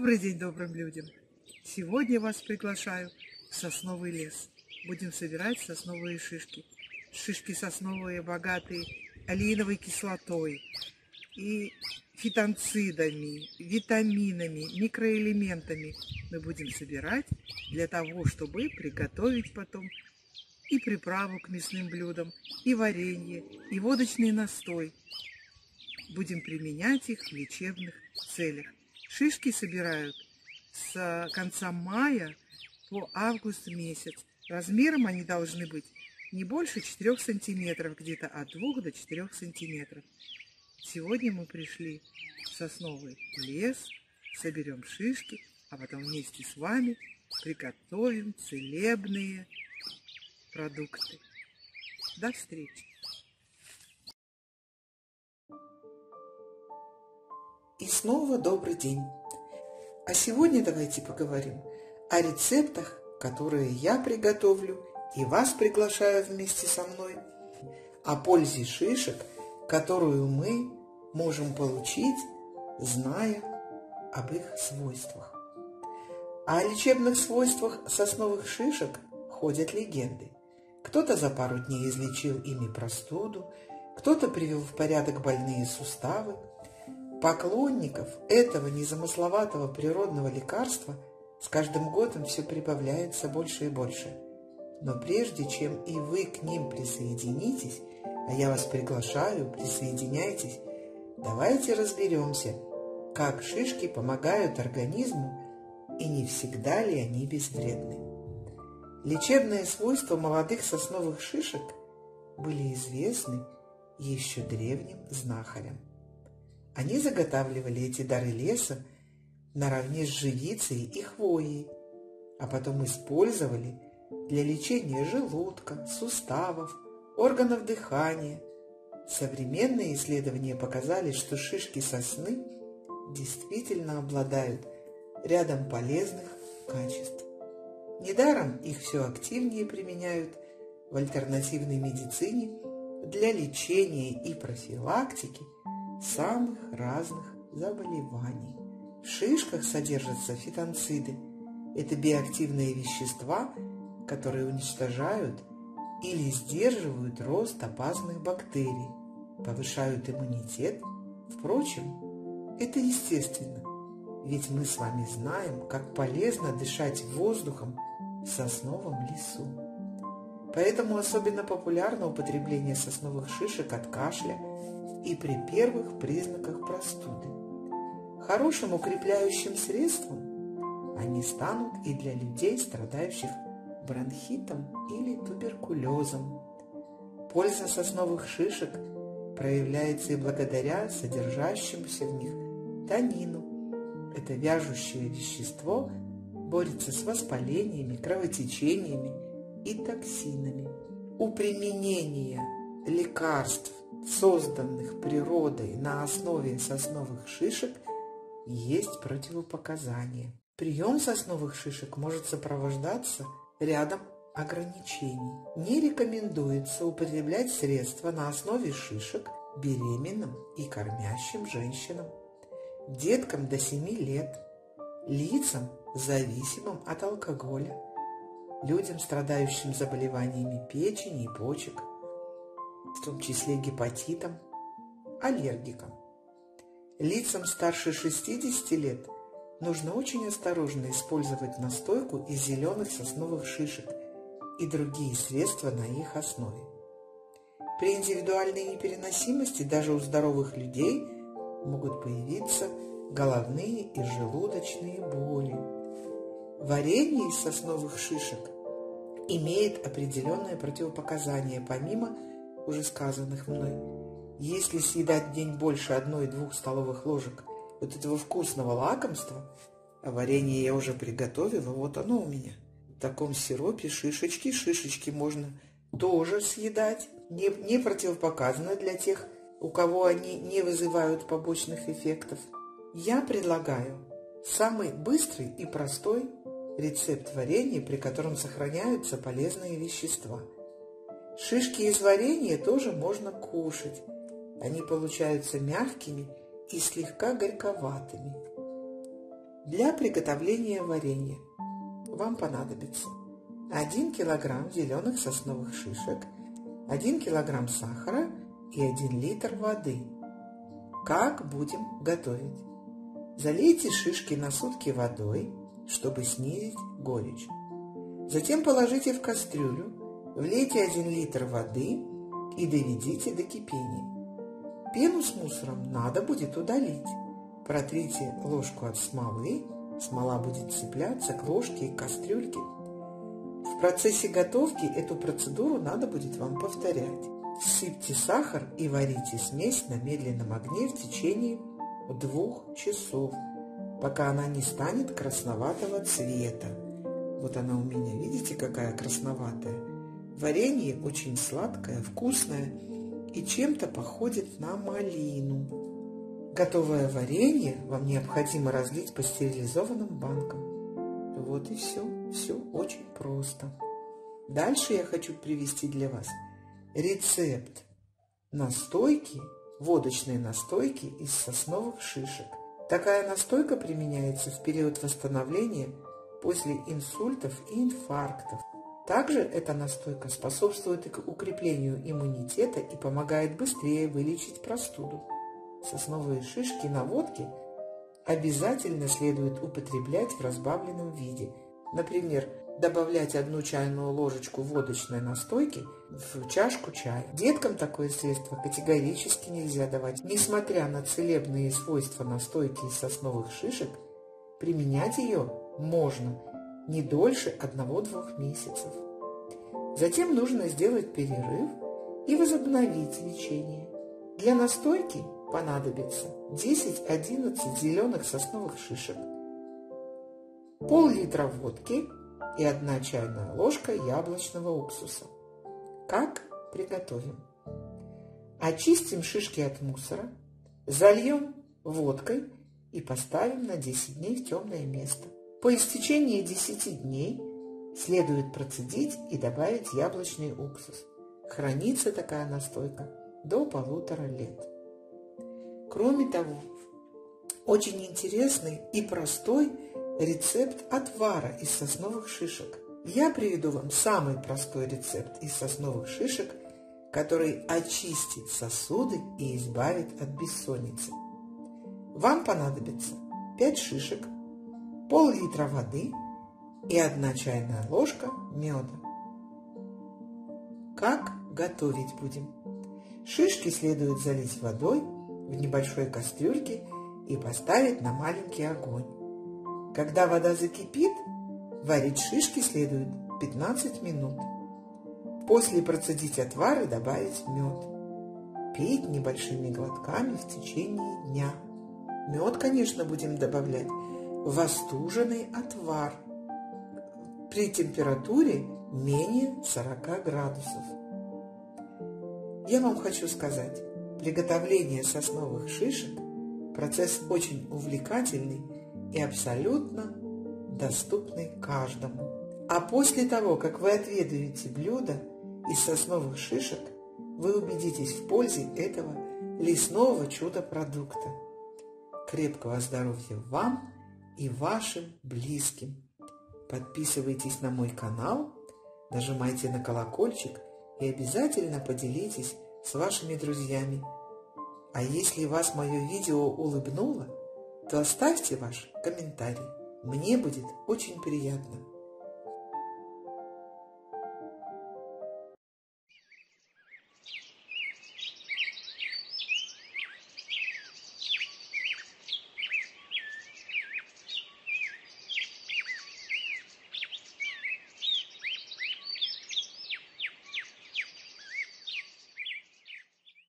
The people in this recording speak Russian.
Добрый день добрым людям! Сегодня вас приглашаю в сосновый лес. Будем собирать сосновые шишки. Шишки сосновые, богатые олеиновой кислотой и фитонцидами, витаминами, микроэлементами. Мы будем собирать для того, чтобы приготовить потом и приправу к мясным блюдам, и варенье, и водочный настой. Будем применять их в лечебных целях. Шишки собирают с конца мая по август месяц. Размером они должны быть не больше 4 сантиметров, где-то от 2 до 4 сантиметров. Сегодня мы пришли в сосновый лес, соберем шишки, а потом вместе с вами приготовим целебные продукты. До встречи! И снова добрый день! А сегодня давайте поговорим о рецептах, которые я приготовлю и вас приглашаю вместе со мной, о пользе шишек, которую мы можем получить, зная об их свойствах. А о лечебных свойствах сосновых шишек ходят легенды. Кто-то за пару дней излечил ими простуду, кто-то привел в порядок больные суставы. Поклонников этого незамысловатого природного лекарства с каждым годом все прибавляется больше и больше. Но прежде чем и вы к ним присоединитесь, а я вас приглашаю, присоединяйтесь, давайте разберемся, как шишки помогают организму и не всегда ли они безвредны. Лечебные свойства молодых сосновых шишек были известны еще древним знахарям. Они заготавливали эти дары леса наравне с живицей и хвоей, а потом использовали для лечения желудка, суставов, органов дыхания. Современные исследования показали, что шишки сосны действительно обладают рядом полезных качеств. Недаром их все активнее применяют в альтернативной медицине для лечения и профилактики самых разных заболеваний. В шишках содержатся фитонциды. Это биоактивные вещества, которые уничтожают или сдерживают рост опасных бактерий, повышают иммунитет. Впрочем, это естественно, ведь мы с вами знаем, как полезно дышать воздухом в сосновом лесу. Поэтому особенно популярно употребление сосновых шишек от кашля и при первых признаках простуды. Хорошим укрепляющим средством они станут и для людей, страдающих бронхитом или туберкулезом. Польза сосновых шишек проявляется и благодаря содержащемуся в них танину. Это вяжущее вещество борется с воспалениями, кровотечениями и токсинами. У применения лекарств, созданных природой на основе сосновых шишек, есть противопоказания. Прием сосновых шишек может сопровождаться рядом ограничений. Не рекомендуется употреблять средства на основе шишек беременным и кормящим женщинам, деткам до 7 лет, лицам, зависимым от алкоголя, людям, страдающим заболеваниями печени и почек, в том числе гепатитом, аллергикам. Лицам старше 60 лет нужно очень осторожно использовать настойку из зеленых сосновых шишек и другие средства на их основе. При индивидуальной непереносимости даже у здоровых людей могут появиться головные и желудочные боли. Варенье из сосновых шишек имеет определенные противопоказания, помимо уже сказанных мной. Если съедать в день больше 1-2 столовых ложек вот этого вкусного лакомства, а варенье я уже приготовила, вот оно у меня, в таком сиропе шишечки можно тоже съедать. Не противопоказано для тех, у кого они не вызывают побочных эффектов. Я предлагаю самый быстрый и простой рецепт варенья, при котором сохраняются полезные вещества. Шишки из варенья тоже можно кушать. Они получаются мягкими и слегка горьковатыми. Для приготовления варенья вам понадобится 1 килограмм зеленых сосновых шишек, 1 килограмм сахара и 1 литр воды. Как будем готовить? Залейте шишки на сутки водой, чтобы снизить горечь. Затем положите в кастрюлю, влейте 1 литр воды и доведите до кипения. Пену с мусором надо будет удалить. Протрите ложку от смолы, смола будет цепляться к ложке и кастрюльке. В процессе готовки эту процедуру надо будет вам повторять. Всыпьте сахар и варите смесь на медленном огне в течение 2 часов, пока она не станет красноватого цвета. Вот она у меня, видите, какая красноватая. Варенье очень сладкое, вкусное и чем-то походит на малину. Готовое варенье вам необходимо разлить по стерилизованным банкам. Вот и все. Все очень просто. Дальше я хочу привести для вас рецепт настойки, водочной настойки из сосновых шишек. Такая настойка применяется в период восстановления после инсультов и инфарктов. Также эта настойка способствует укреплению иммунитета и помогает быстрее вылечить простуду. Сосновые шишки на водке обязательно следует употреблять в разбавленном виде. Например, добавлять 1 чайную ложечку водочной настойки в чашку чая. Деткам такое средство категорически нельзя давать. Несмотря на целебные свойства настойки из сосновых шишек, применять ее можно не дольше 1-2 месяцев. Затем нужно сделать перерыв и возобновить лечение. Для настойки понадобится 10-11 зеленых сосновых шишек, пол-литра водки и 1 чайная ложка яблочного уксуса. Как приготовим? Очистим шишки от мусора, зальем водкой и поставим на 10 дней в темное место. По истечении 10 дней следует процедить и добавить яблочный уксус. Хранится такая настойка до 1,5 лет. Кроме того, очень интересный и простой рецепт отвара из сосновых шишек. Я приведу вам самый простой рецепт из сосновых шишек, который очистит сосуды и избавит от бессонницы. Вам понадобится 5 шишек, пол-литра воды и 1 чайная ложка меда. Как готовить будем? Шишки следует залить водой в небольшой кастрюльке и поставить на маленький огонь. Когда вода закипит, варить шишки следует 15 минут. После процедить отвар и добавить мед. Пить небольшими глотками в течение дня. Мед, конечно, будем добавлять в остуженный отвар при температуре менее 40 градусов. Я вам хочу сказать, приготовление сосновых шишек – процесс очень увлекательный и абсолютно доступный каждому. А после того, как вы отведаете блюдо из сосновых шишек, вы убедитесь в пользе этого лесного чудо-продукта. Крепкого здоровья вам и вашим близким. Подписывайтесь на мой канал, нажимайте на колокольчик и обязательно поделитесь с вашими друзьями. А если вас мое видео улыбнуло, то оставьте ваш комментарий. Мне будет очень приятно.